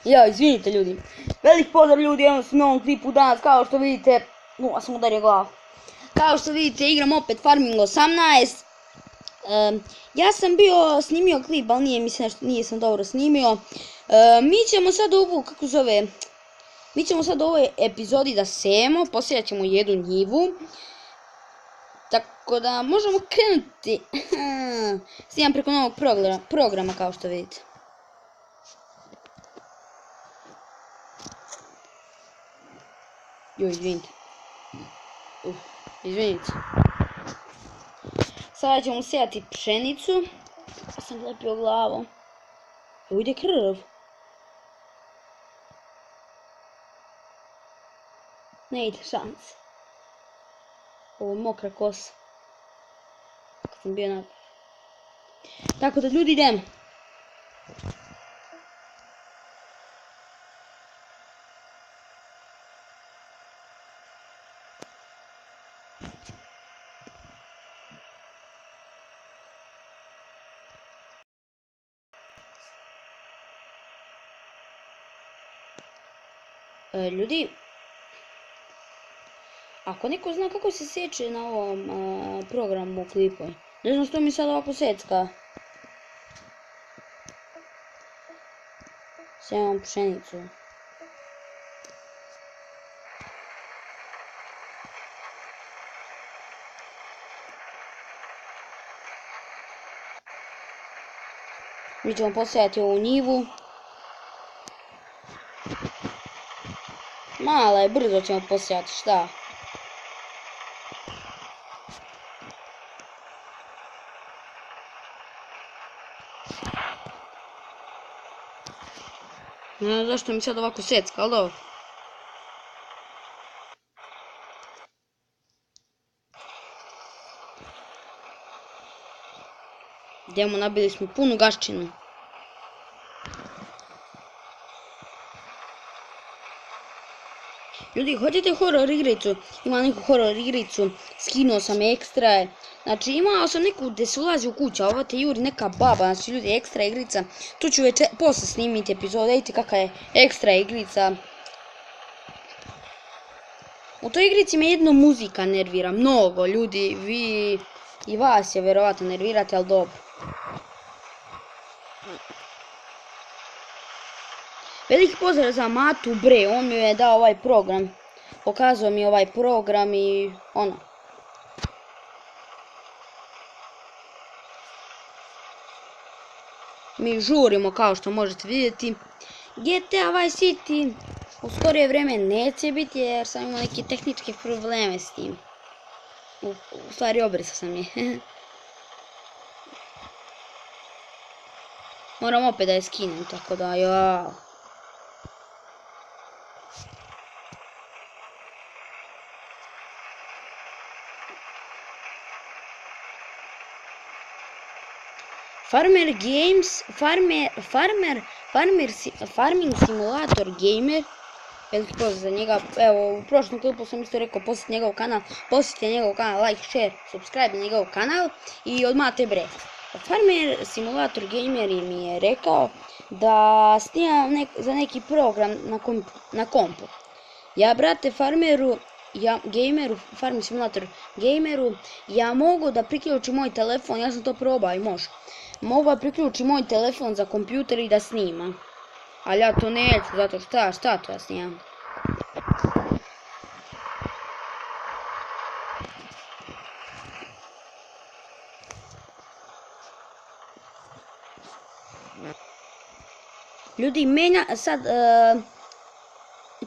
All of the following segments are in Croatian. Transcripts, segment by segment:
Ja, izvinite ljudi. Velik pozdrav ljudi, evo sam u novom klipu danas, kao što vidite, sam udario glavu. Kao što vidite, igram opet Farming 18. Ja sam bio snimio klip, ali nije sam dobro snimio. Mi ćemo sad mi ćemo sad u ovoj epizodi da sejemo, posijat ćemo jednu njivu. Tako da možemo krenuti. Snimam preko novog programa, kao što vidite. Joj, izvinite. Izvinite. Sada ćemo sejati pšenicu. Ja sam lepio glavom. Evo ide krv. Ne ide šanse. Ovo je mokra kosa. Kad sam bio na... Tako da ljudi idemo. Ljudi, ako neko zna kako se seče na ovom programu klipu, ne znam što mi sad ovako secka. Sejam pšenicu. Mi ćemo posejati ovu njivu. Mala je, brzo ćemo posijati, šta? Ne znam zašto mi sad ovako secka, ali dobro. Idemo, nabili smo punu gaščinu. Ljudi, hoćete horor igricu? Ima neku horor igricu, skinuo sam ekstra. Znači imao sam neku gdje se ulazi u kuću, a ovo te juri neka baba, znači ljudi, ekstra igrica. Tu ću posle snimiti epizod, vidite kakva je ekstra igrica. U toj igrici me jedno muzika nervira, mnogo ljudi, vi i vas je vjerovatno nervirate, ali dobro. Veliki pozdrav za Matu bre, on mi je dao ovaj program. Pokazao mi ovaj program i ono. Mi žurimo kao što možete vidjeti. GTA Vice City u skorije vrijeme neće biti jer sam imao neke tehničke probleme s tim. U stvari obrisao sam je. Moram opet da je skinem, tako da jao. Farming Simulator Gamer, veliki pozdrav za njega, evo u prošlom klipu sam isto rekao posjetite njegov kanal, like, share, subscribe na njegov kanal i odmah te bre. Farmer Simulator Gamer mi je rekao da snimam za neki program na kompu. Ja brate Farming Simulator Gameru, ja mogu da priključim moj telefon, ja sam to probao i može. Mogu da priključim moj telefon za kompjuter i da snimam. Ali ja to neću, zato šta to ja snimam? Ljudi, sad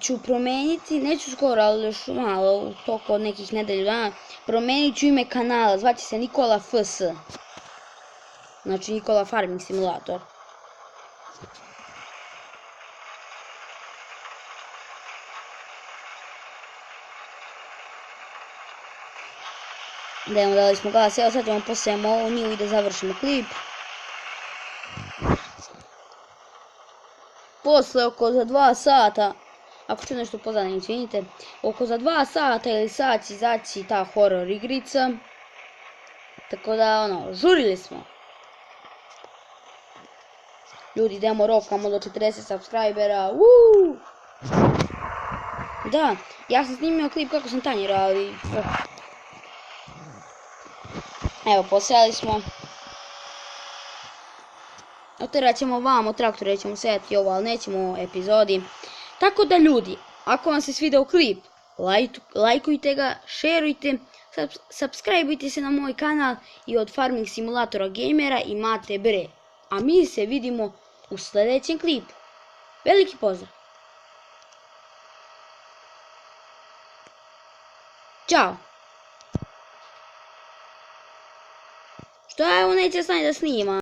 ću promijeniti, neću skoro, ali još malo, u toku od nekih nedelju dana, promijenit ću ime kanala, zvaće se Nikola FS. Znači Nikola Farming Simulator. Dali smo glas, evo sad ćemo posijemo ovu njivu i da završimo klip. Posle oko za 2 sata, ako ću nešto pozadnje, izvinite, oko za 2 sata ili sat će izaći ta horor igrica. Tako da, žurili smo. Ljudi, idemo rokamo do 40 subscribera. Uuu! Da, ja sam snimio klip kako sam tanjira, ali... Evo, posejali smo. Oterat ćemo vamo, traktore ćemo sejati ovo, ali nećemo epizodi. Tako da ljudi, ako vam se svidao klip, lajkujte ga, šerujte, subscribeujte se na moj kanal i od Farming Simulatora Gamera imate bre. A mi se vidimo u sljedećem klipu. Veliki pozdrav! Ćao! Što ja evo neće stani da snima?